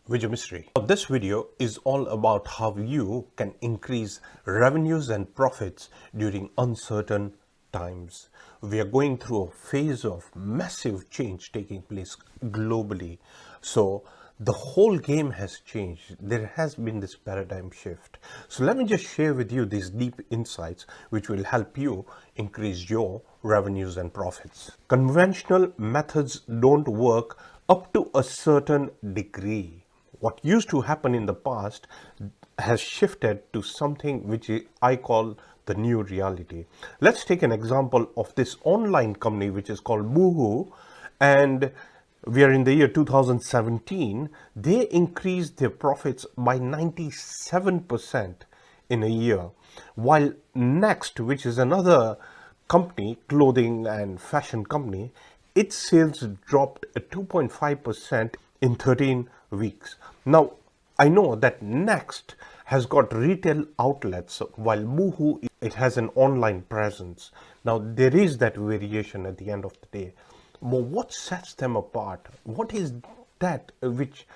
Vijay Mystery. Now, this video is all about how you can increase revenues and profits during uncertain times. We are going through a phase of massive change taking place globally. So the whole game has changed. There has been this paradigm shift. So let me just share with you these deep insights which will help you increase your revenues and profits. Conventional methods don't work up to a certain degree. What used to happen in the past has shifted to something which I call the new reality. Let's take an example of this online company which is called Boohoo, and we are in the year 2017. They increased their profits by 97% in a year, while Next, which is another company, clothing and fashion company, its sales dropped 2.5% in 13 weeks. Now, I know that Next has got retail outlets while Boohoo, it has an online presence. Now, there is that variation at the end of the day. But what sets them apart? What is that which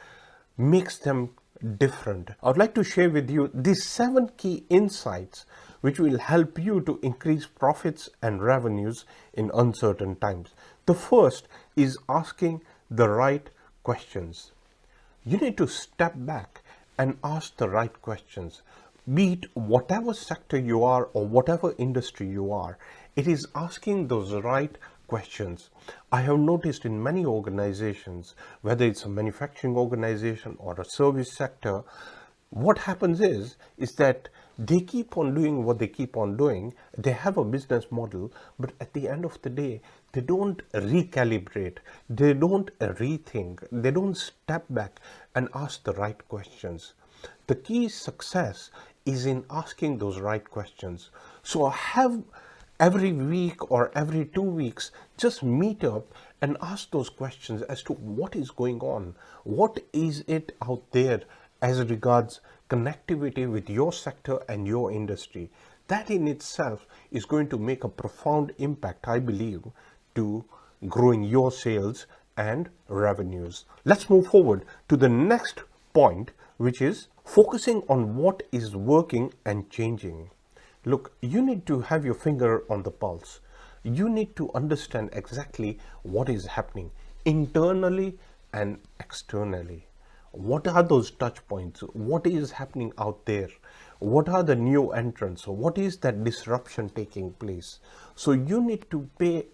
makes them different? I would like to share with you these 7 key insights which will help you to increase profits and revenues in uncertain times. The first is asking the right questions. You need to step back and ask the right questions. Be it whatever sector you are or whatever industry you are, it is asking those right questions. I have noticed in many organizations, whether it's a manufacturing organization or a service sector, what happens is that they keep on doing what they keep on doing. They have a business model, but at the end of the day, they don't recalibrate, they don't rethink, they don't step back and ask the right questions. The key success is in asking those right questions. So have every week or every 2 weeks, just meet up and ask those questions as to what is going on. What is it out there as regards connectivity with your sector and your industry? That in itself is going to make a profound impact, I believe, to growing your sales and revenues. Let's move forward to the next point, which is focusing on what is working and changing. Look, you need to have your finger on the pulse. You need to understand exactly what is happening internally and externally. What are those touch points? What is happening out there? What are the new entrants? What is that disruption taking place? So you need to pay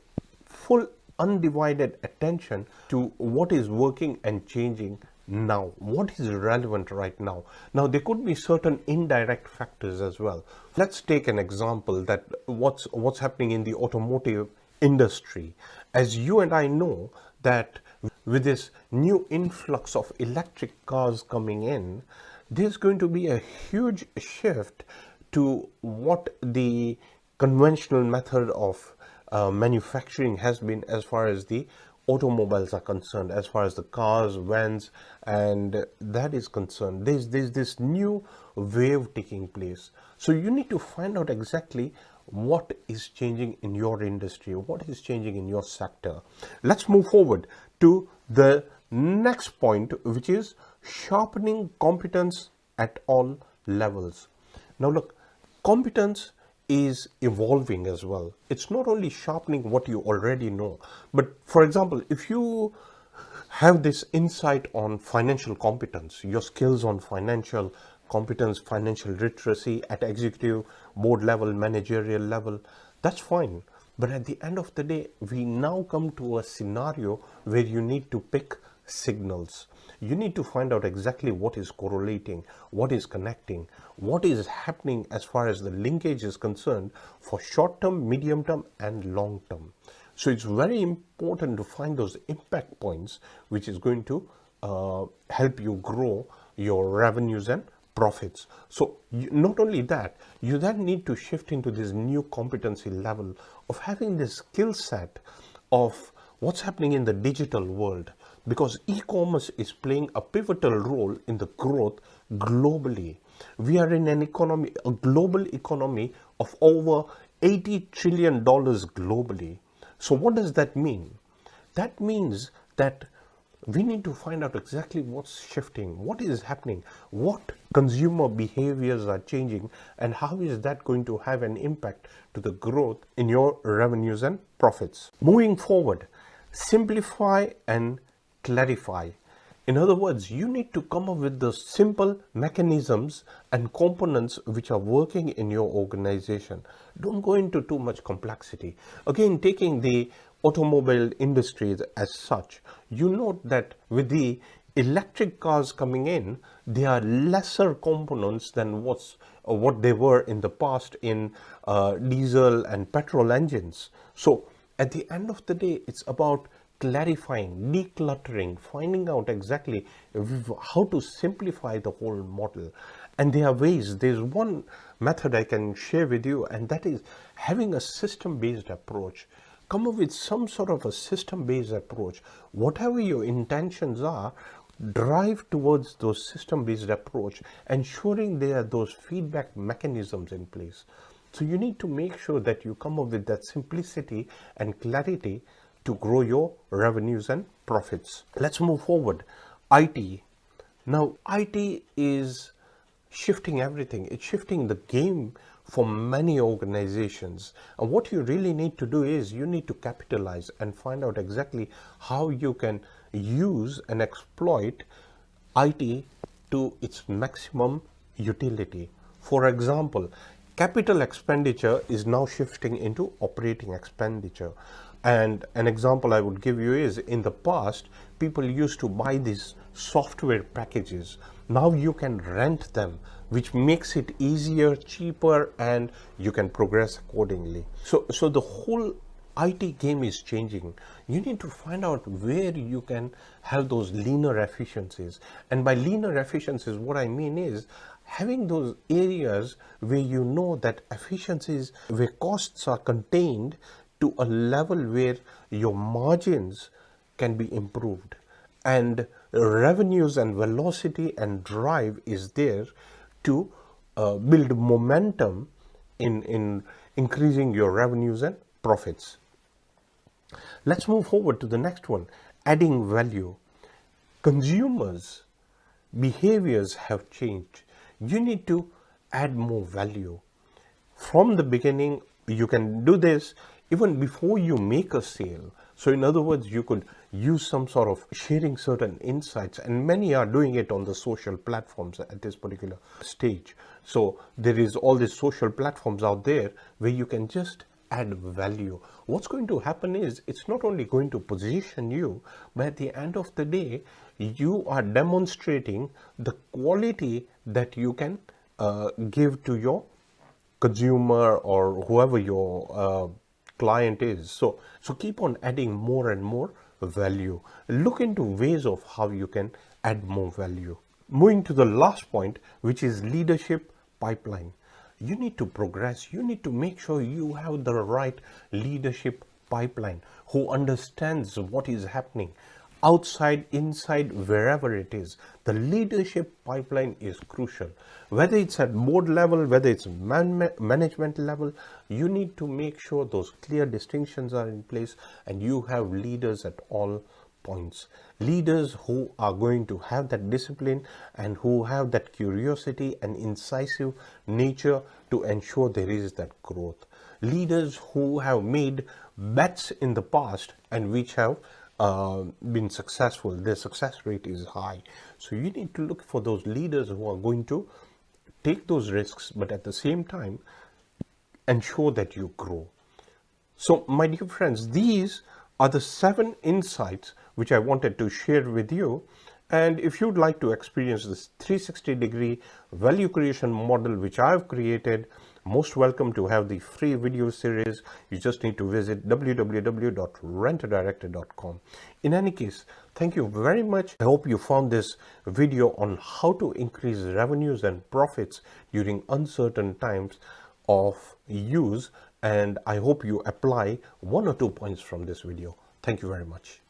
full undivided attention to what is working and changing now, what is relevant right now. Now there could be certain indirect factors as well. Let's take an example that what's happening in the automotive industry. As you and I know that with this new influx of electric cars coming in, there's going to be a huge shift to what the conventional method of manufacturing has been as far as the automobiles are concerned, as far as the cars, vans, and that is concerned. There's this new wave taking place. So you need to find out exactly what is changing in your industry, what is changing in your sector. Let's move forward to the next point, which is sharpening competence at all levels. Now look, competence is evolving as well. It's not only sharpening what you already know, but for example, if you have this insight on financial competence, your skills on financial competence, financial literacy at executive board level, managerial level, that's fine. But at the end of the day, we now come to a scenario where you need to pick signals. You need to find out exactly what is correlating, what is connecting, what is happening as far as the linkage is concerned for short term, medium term, and long term. So it's very important to find those impact points which is going to help you grow your revenues and profits. So not only that, you then need to shift into this new competency level of having this skill set of what's happening in the digital world, because e-commerce is playing a pivotal role in the growth globally. We are in an economy, a global economy of over $80 trillion globally. So what does that mean? That means that we need to find out exactly what's shifting, what is happening, what consumer behaviors are changing, and how is that going to have an impact to the growth in your revenues and profits. Moving forward, simplify and clarify. In other words, you need to come up with the simple mechanisms and components which are working in your organization. Don't go into too much complexity. Again, taking the automobile industries as such, you note that with the electric cars coming in, they are lesser components than what they were in the past in diesel and petrol engines. So at the end of the day, it's about clarifying, decluttering, finding out exactly how to simplify the whole model. And there are ways. There's one method I can share with you, and that is having a system-based approach. Come up with some sort of a system-based approach. Whatever your intentions are, drive towards those system-based approach, ensuring there are those feedback mechanisms in place. So you need to make sure that you come up with that simplicity and clarity to grow your revenues and profits. Let's move forward. IT. Now, IT is shifting everything. It's shifting the game for many organizations. And what you really need to do is you need to capitalize and find out exactly how you can use and exploit IT to its maximum utility. For example, capital expenditure is now shifting into operating expenditure. And an example I would give you is, in the past, people used to buy these software packages. Now you can rent them, which makes it easier, cheaper, and you can progress accordingly. So the whole IT game is changing. You need to find out where you can have those leaner efficiencies. And by leaner efficiencies, what I mean is having those areas where you know that efficiencies, where costs are contained to a level where your margins can be improved, and revenues and velocity and drive is there to build momentum in increasing your revenues and profits. Let's move forward to the next one, adding value. Consumers' behaviors have changed. You need to add more value. From the beginning, you can do this even before you make a sale. So in other words, you could use some sort of sharing certain insights, and many are doing it on the social platforms at this particular stage. So there is all these social platforms out there where you can just add value. What's going to happen is it's not only going to position you, but at the end of the day, you are demonstrating the quality that you can give to your consumer or whoever your client is. So keep on adding more and more value. Look into ways of how you can add more value. Moving to the last point, which is leadership pipeline. You need to progress. You need to make sure you have the right leadership pipeline who understands what is happening outside, inside, wherever it is. The leadership pipeline is crucial. Whether it's at board level, whether it's management level, you need to make sure those clear distinctions are in place and you have leaders at all points. Leaders who are going to have that discipline and who have that curiosity and incisive nature to ensure there is that growth. Leaders who have made bets in the past and which have been successful. Their success rate is high. So you need to look for those leaders who are going to take those risks, but at the same time ensure that you grow. So my dear friends, these are the 7 insights which I wanted to share with you. And if you'd like to experience this 360-degree value creation model which I've created, most welcome to have the free video series. You just need to visit www.rentadirector.com. In any case, thank you very much. I hope you found this video on how to increase revenues and profits during uncertain times of use, and I hope you apply 1 or 2 points from this video. Thank you very much.